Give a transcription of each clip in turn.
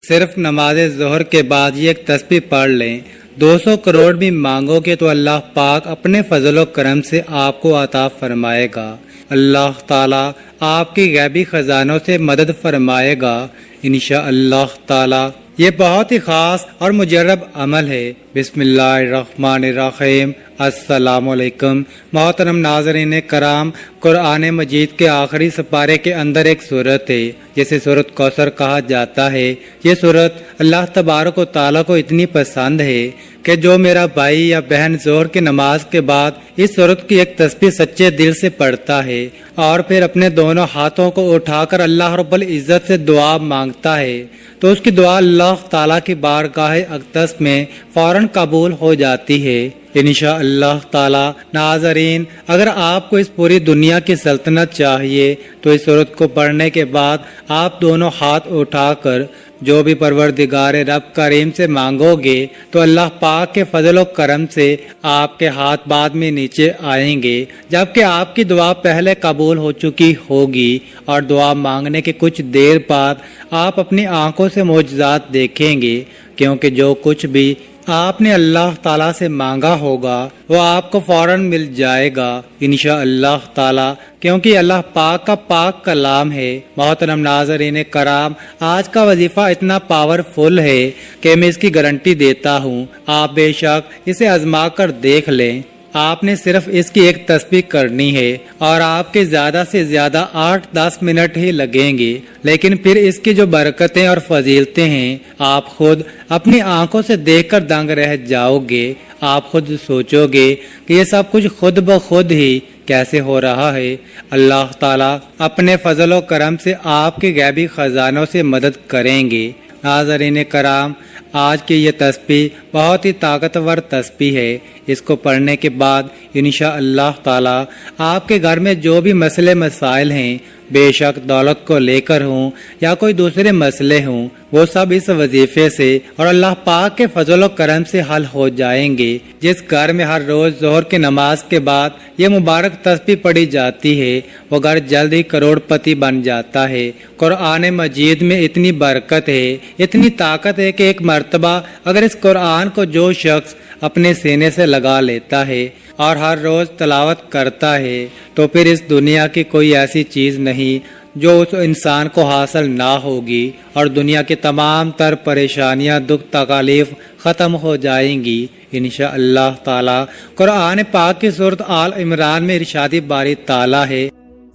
صرف نماز ظہر کے بعد یہ ایک تسبیح پڑھ لیں، 200 کروڑ بھی مانگو گے تو اللہ پاک اپنے فضل و کرم سے آپ کو عطا فرمائے گا۔ اللہ تعالیٰ آپ کی غیبی خزانوں سے مدد فرمائے گا انشاءاللہ تعالیٰ۔ یہ بہت ہی خاص اور مجرب عمل ہے۔ بسم اللہ الرحمن الرحیم۔ السلام علیکم محترم ناظرین کرام، قرآن مجید کے آخری سپارے کے اندر ایک سورت ہے جسے سورت کوثر کہا جاتا ہے۔ یہ سورت اللہ تبارک و تعالیٰ کو اتنی پسند ہے کہ جو میرا بھائی یا بہن ظہر کی نماز کے بعد اس سورت کی ایک تسبیح سچے دل سے پڑھتا ہے اور پھر اپنے دونوں ہاتھوں کو اٹھا کر اللہ رب العزت سے دعا مانگتا ہے تو اس کی دعا اللہ تعالیٰ کی بارگاہ اقدس میں فوراً قبول ہو جاتی ہے انشاءاللہ تعالیٰ۔ ناظرین، اگر آپ کو اس پوری دنیا کی سلطنت چاہیے تو اس سورت کو پڑھنے کے بعد آپ دونوں ہاتھ اٹھا کر جو بھی پروردگار رب کریم سے مانگو گے تو اللہ پاک کے فضل و کرم سے آپ کے ہاتھ بعد میں نیچے آئیں گے، جبکہ آپ کی دعا پہلے قبول ہو چکی ہوگی، اور دعا مانگنے کے کچھ دیر بعد آپ اپنی آنکھوں سے معجزات دیکھیں گے، کیونکہ جو کچھ بھی آپ نے اللہ تعالیٰ سے مانگا ہوگا وہ آپ کو فوراً مل جائے گا انشاءاللہ تعالیٰ، کیونکہ اللہ پاک کا پاک کلام ہے۔ محترم ناظرین کرام، آج کا وظیفہ اتنا پاورفل ہے کہ میں اس کی گارنٹی دیتا ہوں، آپ بے شک اسے آزما کر دیکھ لیں۔ آپ نے صرف اس کی ایک تسبیح کرنی ہے اور آپ کے زیادہ سے زیادہ 8-10 منٹ ہی لگیں گے، لیکن پھر اس کی جو برکتیں اور فضیلتیں ہیں آپ خود اپنی آنکھوں سے دیکھ کر دنگ رہ جاؤ گے۔ آپ خود سوچو گے کہ یہ سب کچھ خود بخود ہی کیسے ہو رہا ہے۔ اللہ تعالیٰ اپنے فضل و کرم سے آپ کے غیبی خزانوں سے مدد کریں گے۔ ناظرین کرام، آج کی یہ تسبیح بہت ہی طاقتور تسبیح ہے۔ اس کو پڑھنے کے بعد انشاءاللہ تعالیٰ آپ کے گھر میں جو بھی مسئلے مسائل ہیں، بے شک دولت کو لے کر ہوں یا کوئی دوسرے مسئلے ہوں، وہ سب اس وظیفے سے اور اللہ پاک کے فضل و کرم سے حل ہو جائیں گے۔ جس گھر میں ہر روز ظہر کی نماز کے بعد یہ مبارک تسبیح پڑھی جاتی ہے وہ گھر جلد ہی کروڑ پتی بن جاتا ہے۔ قرآن مجید میں اتنی برکت ہے، اتنی طاقت ہے کہ ایک مرتبہ اگر اس قرآن کو جو شخص اپنے سینے سے لگا لیتا ہے اور ہر روز تلاوت کرتا ہے تو پھر اس دنیا کی کوئی ایسی چیز نہیں جو اس انسان کو حاصل نہ ہوگی، اور دنیا کی تمام تر پریشانیاں، دکھ، تکالیف ختم ہو جائیں گی انشاءاللہ تعالی۔ قرآن پاک کی سورۃ آل عمران میں ارشاد باری تعالی ہے،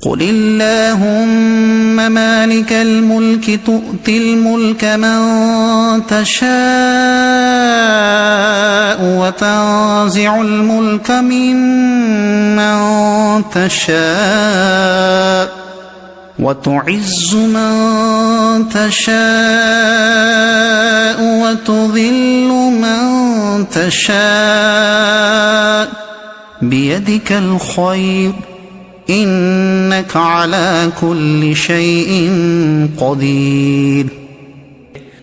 قل اللهم مالك الملك تؤتي الملك من تشاء وتنزع الملك ممن تشاء وتعز من تشاء وتذل من تشاء بيدك الخير انك على كل شيء قدیر۔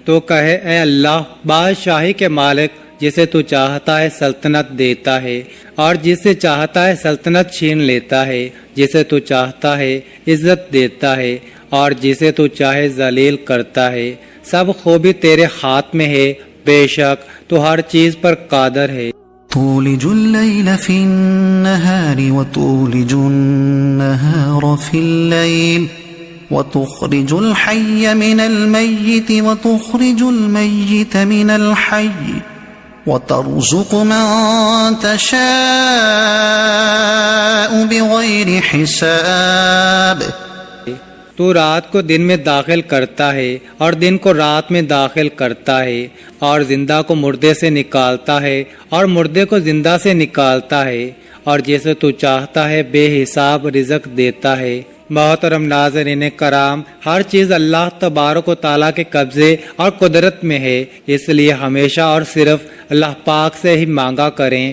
تو کہے اے اللہ، بادشاہی کے مالک، جسے تو چاہتا ہے سلطنت دیتا ہے اور جسے چاہتا ہے سلطنت چھین لیتا ہے، جسے تو چاہتا ہے عزت دیتا ہے اور جسے تو چاہے ذلیل کرتا ہے، سب خوبی تیرے ہاتھ میں ہے، بے شک تو ہر چیز پر قادر ہے۔ تولج الليل في النهار وتولج النهار في الليل وتخرج الحي من الميت وتخرج الميت من الحي وترزق من تشاء بغير حساب۔ تو رات کو دن میں داخل کرتا ہے اور دن کو رات میں داخل کرتا ہے، اور زندہ کو مردے سے نکالتا ہے اور مردے کو زندہ سے نکالتا ہے، اور جیسے تو چاہتا ہے بے حساب رزق دیتا ہے۔ محترم ناظرین کرام، ہر چیز اللہ تبارک و تعالیٰ کے قبضے اور قدرت میں ہے، اس لیے ہمیشہ اور صرف اللہ پاک سے ہی مانگا کریں۔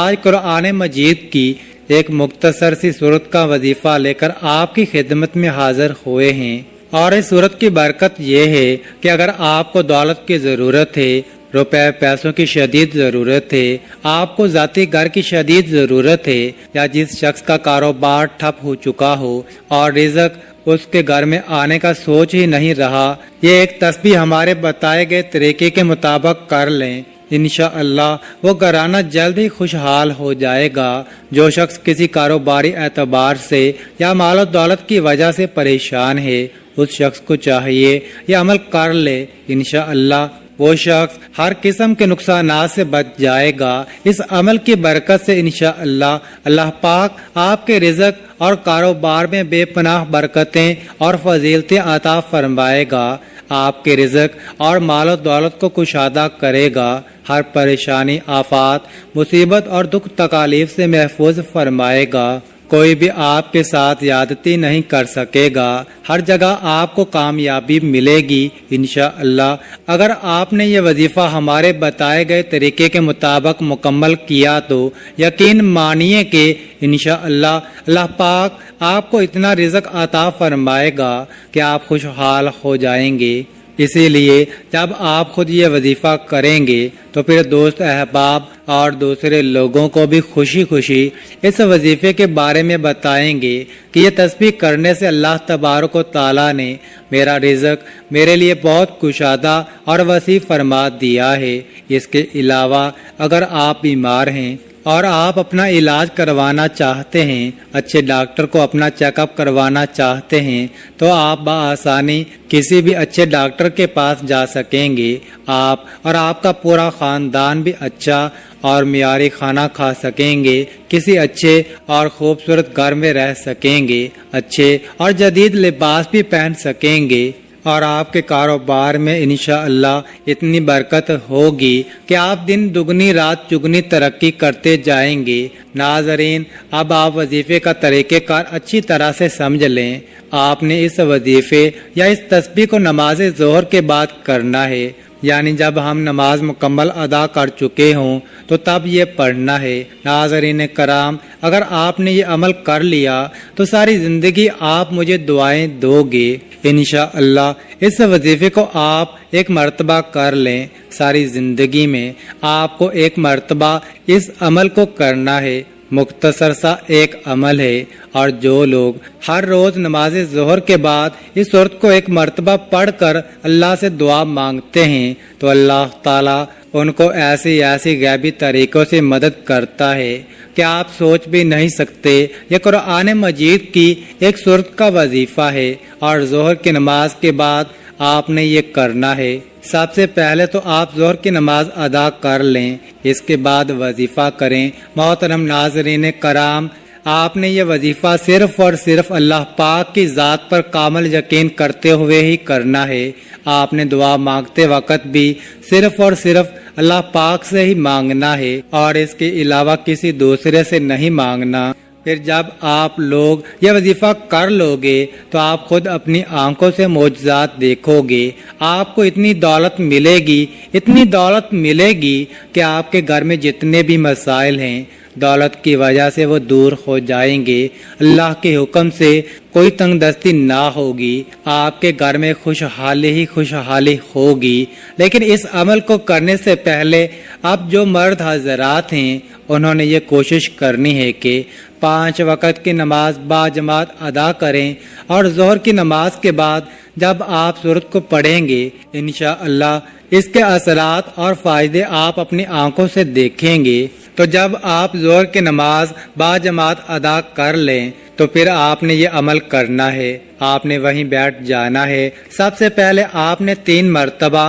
آج قرآن مجید کی ایک مختصر سی سورت کا وظیفہ لے کر آپ کی خدمت میں حاضر ہوئے ہیں، اور اس سورت کی برکت یہ ہے کہ اگر آپ کو دولت کی ضرورت ہے، روپے پیسوں کی شدید ضرورت ہے، آپ کو ذاتی گھر کی شدید ضرورت ہے، یا جس شخص کا کاروبار ٹھپ ہو چکا ہو اور رزق اس کے گھر میں آنے کا سوچ ہی نہیں رہا۔ یہ ایک تسبیح ہمارے بتائے گئے طریقے کے مطابق کر لیں، انشاءاللہ وہ گھرانہ جلد ہی خوشحال ہو جائے گا۔ جو شخص کسی کاروباری اعتبار سے یا مال و دولت کی وجہ سے پریشان ہے، اس شخص کو چاہیے یہ عمل کر لے، انشاءاللہ وہ شخص ہر قسم کے نقصانات سے بچ جائے گا۔ اس عمل کی برکت سے انشاءاللہ اللہ پاک آپ کے رزق اور کاروبار میں بے پناہ برکتیں اور فضیلتیں عطا فرمائے گا، آپ کے رزق اور مال و دولت کو کشادہ کرے گا، ہر پریشانی، آفات، مصیبت اور دکھ تکالیف سے محفوظ فرمائے گا۔ کوئی بھی آپ کے ساتھ زیادتی نہیں کر سکے گا، ہر جگہ آپ کو کامیابی ملے گی انشاءاللہ۔ اگر آپ نے یہ وظیفہ ہمارے بتائے گئے طریقے کے مطابق مکمل کیا تو یقین مانیے کہ انشاءاللہ اللہ پاک آپ کو اتنا رزق عطا فرمائے گا کہ آپ خوشحال ہو جائیں گے۔ اسی لیے جب آپ خود یہ وظیفہ کریں گے تو پھر دوست احباب اور دوسرے لوگوں کو بھی خوشی خوشی اس وظیفے کے بارے میں بتائیں گے کہ یہ تسبیح کرنے سے اللہ تبارک و تعالیٰ نے میرا رزق میرے لیے بہت کشادہ اور وسیع فرما دیا ہے۔ اس کے علاوہ اگر آپ بیمار ہیں اور آپ اپنا علاج کروانا چاہتے ہیں، اچھے ڈاکٹر کو اپنا چیک اپ کروانا چاہتے ہیں تو آپ بآسانی کسی بھی اچھے ڈاکٹر کے پاس جا سکیں گے۔ آپ اور آپ کا پورا خاندان بھی اچھا اور معیاری کھانا کھا سکیں گے، کسی اچھے اور خوبصورت گھر میں رہ سکیں گے، اچھے اور جدید لباس بھی پہن سکیں گے، اور آپ کے کاروبار میں انشاءاللہ اتنی برکت ہوگی کہ آپ دن دگنی رات چگنی ترقی کرتے جائیں گے۔ ناظرین، اب آپ وظیفے کا طریقہ کار اچھی طرح سے سمجھ لیں۔ آپ نے اس وظیفے یا اس تسبیح کو نماز ظہر کے بعد کرنا ہے، یعنی جب ہم نماز مکمل ادا کر چکے ہوں تو تب یہ پڑھنا ہے۔ ناظرین کرام، اگر آپ نے یہ عمل کر لیا تو ساری زندگی آپ مجھے دعائیں دو گے انشاءاللہ۔ اس وظیفے کو آپ ایک مرتبہ کر لیں، ساری زندگی میں آپ کو ایک مرتبہ اس عمل کو کرنا ہے۔ مختصر سا ایک عمل ہے، اور جو لوگ ہر روز نماز ظہر کے بعد اس صورت کو ایک مرتبہ پڑھ کر اللہ سے دعا مانگتے ہیں تو اللہ تعالیٰ ان کو ایسی غیبی طریقوں سے مدد کرتا ہے کہ آپ سوچ بھی نہیں سکتے۔ یہ قرآن مجید کی ایک صورت کا وظیفہ ہے، اور ظہر کی نماز کے بعد آپ نے یہ کرنا ہے۔ سب سے پہلے تو آپ ظہر کی نماز ادا کر لیں، اس کے بعد وظیفہ کریں۔ محترم ناظرین کرام، آپ نے یہ وظیفہ صرف اور صرف اللہ پاک کی ذات پر کامل یقین کرتے ہوئے ہی کرنا ہے۔ آپ نے دعا مانگتے وقت بھی صرف اور صرف اللہ پاک سے ہی مانگنا ہے، اور اس کے علاوہ کسی دوسرے سے نہیں مانگنا۔ پھر جب آپ لوگ یہ وظیفہ کر لو گے تو آپ خود اپنی آنکھوں سے معجزات دیکھو گے۔ آپ کو اتنی دولت ملے گی، اتنی دولت ملے گی کہ آپ کے گھر میں جتنے بھی مسائل ہیں دولت کی وجہ سے وہ دور ہو جائیں گے۔ اللہ کے حکم سے کوئی تنگ دستی نہ ہوگی، آپ کے گھر میں خوشحالی ہی خوشحالی ہوگی۔ لیکن اس عمل کو کرنے سے پہلے اب جو مرد حضرات ہیں انہوں نے یہ کوشش کرنی ہے کہ 5 وقت کی نماز با جماعت ادا کریں، اور ظہر کی نماز کے بعد جب آپ سورت کو پڑھیں گے انشاءاللہ اس کے اثرات اور فائدے آپ اپنی آنکھوں سے دیکھیں گے۔ تو جب آپ ظہر کی نماز با جماعت ادا کر لیں تو پھر آپ نے یہ عمل کرنا ہے، آپ نے وہیں بیٹھ جانا ہے۔ سب سے پہلے آپ نے 3 مرتبہ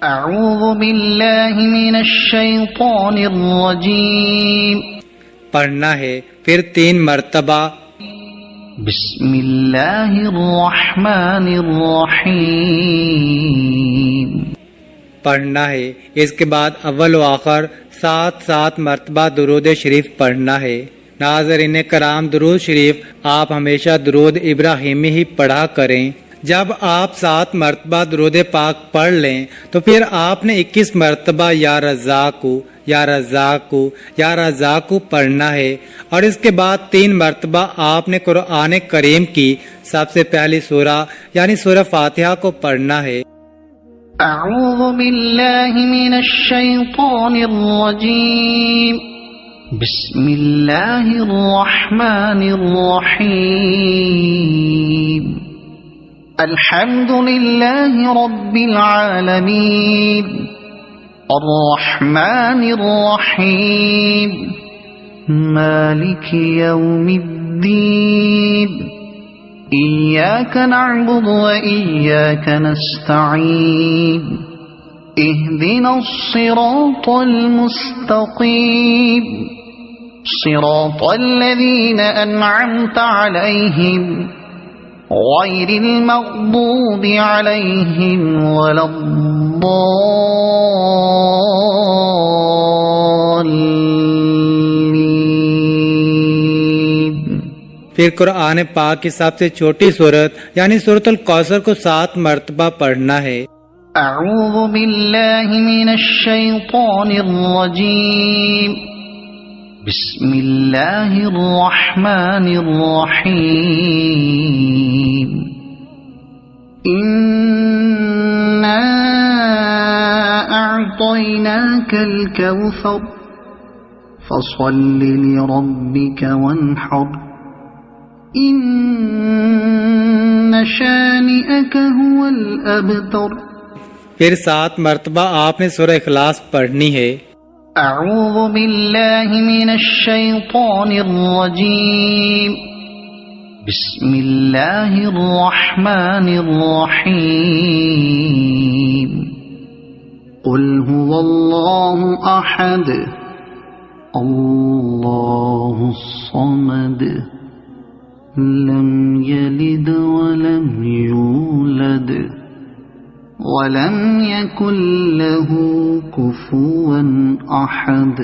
اعوذ باللہ من الشیطان الرجیم پڑھنا ہے، پھر 3 مرتبہ بسم اللہ الرحمن الرحیم پڑھنا ہے۔ اس کے بعد اول و آخر 7 مرتبہ درود شریف پڑھنا ہے۔ ناظرین کرام، درود شریف آپ ہمیشہ درود ابراہیمی ہی پڑھا کریں۔ جب آپ 7 مرتبہ درود پاک پڑھ لیں تو پھر آپ نے 21 مرتبہ یا رزاقو یا رزاقو یا رزاقو پڑھنا ہے، اور اس کے بعد 3 مرتبہ آپ نے قرآن کریم کی سب سے پہلی سورہ یعنی سورہ فاتحہ کو پڑھنا ہے۔ اعوذ باللہ من الشیطان الرجیم بسم اللہ الرحمن الرحیم الحمد لله رب العالمين الرحمن الرحيم مالك يوم الدين إياك نعبد وإياك نستعين اهدنا الصراط المستقيم صراط الذين أنعمت عليهم غير المغضوب عليهم ولا الضالين۔ پھر قرآن پاک کی سب سے چھوٹی سورت یعنی سورۃ الکوثر کو 7 مرتبہ پڑھنا ہے۔ اعوذ باللہ من الشیطان الرجیم بسم اللہ الرحمن الرحیم انا اعطیناک الکوثر فصل لربک وانحر ان شانئک هو الابتر۔ پھر 7 مرتبہ آپ نے سورہ اخلاص پڑھنی ہے۔ اعوذ باللہ من الشیطان الرجیم بسم اللہ الرحمن الرحیم قل هو اللہ احد اللہ الصمد لم یلد ولم یولد وَلَمْ يَكُنْ لَهُ كُفُوًا أَحَدٌ۔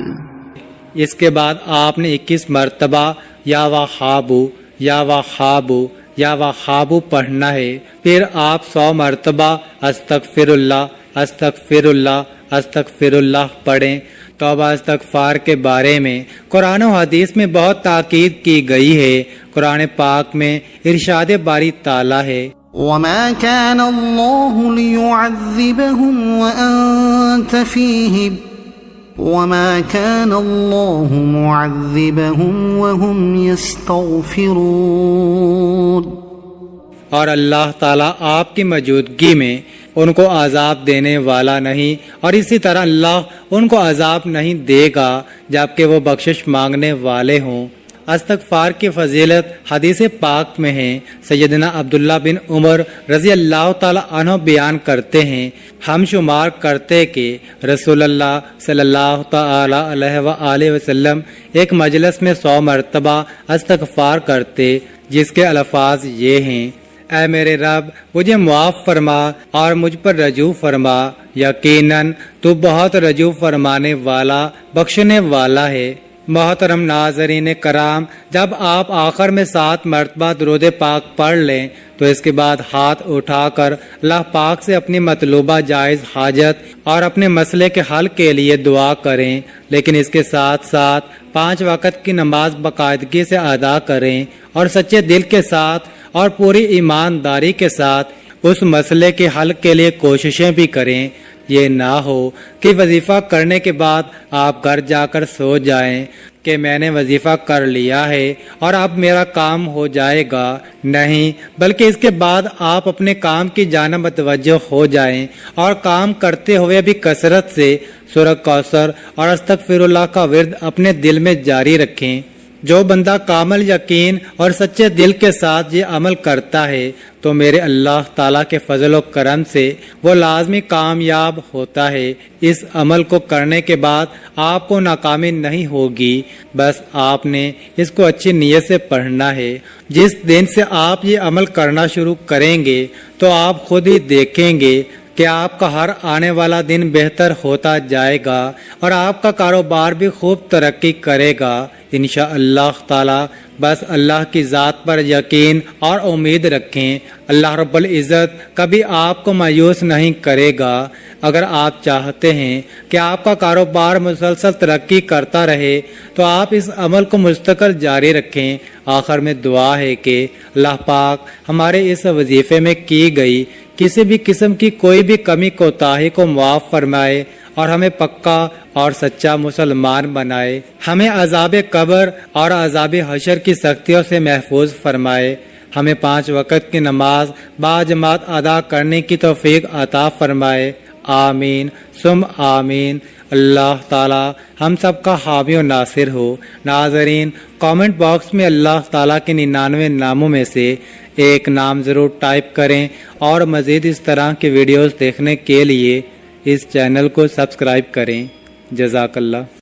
اس کے بعد آپ نے 21 مرتبہ یا وہابو یا وہابو یا وہابو پڑھنا ہے۔ پھر آپ 100 مرتبہ استغفر اللہ استغفر اللہ استغفر اللہ پڑھیں۔ توبہ استغفار کے بارے میں قرآن و حدیث میں بہت تاکید کی گئی ہے۔ قرآن پاک میں ارشاد باری تعالیٰ ہے وَمَا كَانَ اللَّهُ لِيُعَذِّبَهُمْ وَأَنْتَ فِيهِمْ وَمَا كَانَ اللَّهُ مُعَذِّبَهُمْ وَهُمْ يَسْتَغْفِرُونَ۔ اور اللہ تعالیٰ آپ کی موجودگی میں ان کو عذاب دینے والا نہیں، اور اسی طرح اللہ ان کو عذاب نہیں دے گا جبکہ وہ بخشش مانگنے والے ہوں۔ استغفار کی فضیلت حدیث پاک میں ہے۔ سیدنا عبداللہ بن عمر رضی اللہ تعالی عنہ بیان کرتے ہیں، ہم شمار کرتے کہ رسول اللہ صلی اللہ تعالی علیہ وآلہ وسلم ایک مجلس میں 100 مرتبہ استغفار کرتے، جس کے الفاظ یہ ہیں: اے میرے رب مجھے معاف فرما اور مجھ پر رجوع فرما، یقیناً تو بہت رجوع فرمانے والا بخشنے والا ہے۔ محترم ناظرین کرام، جب آپ آخر میں 7 مرتبہ درود پاک پڑھ لیں تو اس کے بعد ہاتھ اٹھا کر اللہ پاک سے اپنی مطلوبہ جائز حاجت اور اپنے مسئلے کے حل کے لیے دعا کریں، لیکن اس کے ساتھ ساتھ 5 وقت کی نماز باقاعدگی سے ادا کریں اور سچے دل کے ساتھ اور پوری ایمانداری کے ساتھ اس مسئلے کے حل کے لیے کوششیں بھی کریں۔ یہ نہ ہو کہ وظیفہ کرنے کے بعد آپ گھر جا کر سو جائیں کہ میں نے وظیفہ کر لیا ہے اور اب میرا کام ہو جائے گا، نہیں، بلکہ اس کے بعد آپ اپنے کام کی جانب متوجہ ہو جائیں اور کام کرتے ہوئے بھی کثرت سے سورہ کوثر اور استغفر اللہ کا ورد اپنے دل میں جاری رکھیں۔ جو بندہ کامل یقین اور سچے دل کے ساتھ یہ عمل کرتا ہے تو میرے اللہ تعالیٰ کے فضل و کرم سے وہ لازمی کامیاب ہوتا ہے۔ اس عمل کو کرنے کے بعد آپ کو ناکامی نہیں ہوگی، بس آپ نے اس کو اچھی نیت سے پڑھنا ہے۔ جس دن سے آپ یہ عمل کرنا شروع کریں گے تو آپ خود ہی دیکھیں گے کہ آپ کا ہر آنے والا دن بہتر ہوتا جائے گا اور آپ کا کاروبار بھی خوب ترقی کرے گا انشاءاللہ تعالی۔ بس اللہ کی ذات پر یقین اور امید رکھیں، اللہ رب العزت کبھی آپ کو مایوس نہیں کرے گا۔ اگر آپ چاہتے ہیں کہ آپ کا کاروبار مسلسل ترقی کرتا رہے تو آپ اس عمل کو مستقل جاری رکھیں۔ آخر میں دعا ہے کہ اللہ پاک ہمارے اس وظیفے میں کی گئی کسی بھی قسم کی کوئی بھی کمی کوتاہی کو معاف فرمائے اور ہمیں پکا اور سچا مسلمان بنائے، ہمیں عذاب قبر اور عذاب حشر کی سختیوں سے محفوظ فرمائے، ہمیں 5 وقت کی نماز باجماعت ادا کرنے کی توفیق عطا فرمائے، آمین ثم آمین۔ اللہ تعالی ہم سب کا حامی و ناصر ہو۔ ناظرین، کامنٹ باکس میں اللہ تعالیٰ کے 99 ناموں میں سے ایک نام ضرور ٹائپ کریں، اور مزید اس طرح کی ویڈیوز دیکھنے کے لیے اس چینل کو سبسکرائب کریں۔ جزاک اللہ۔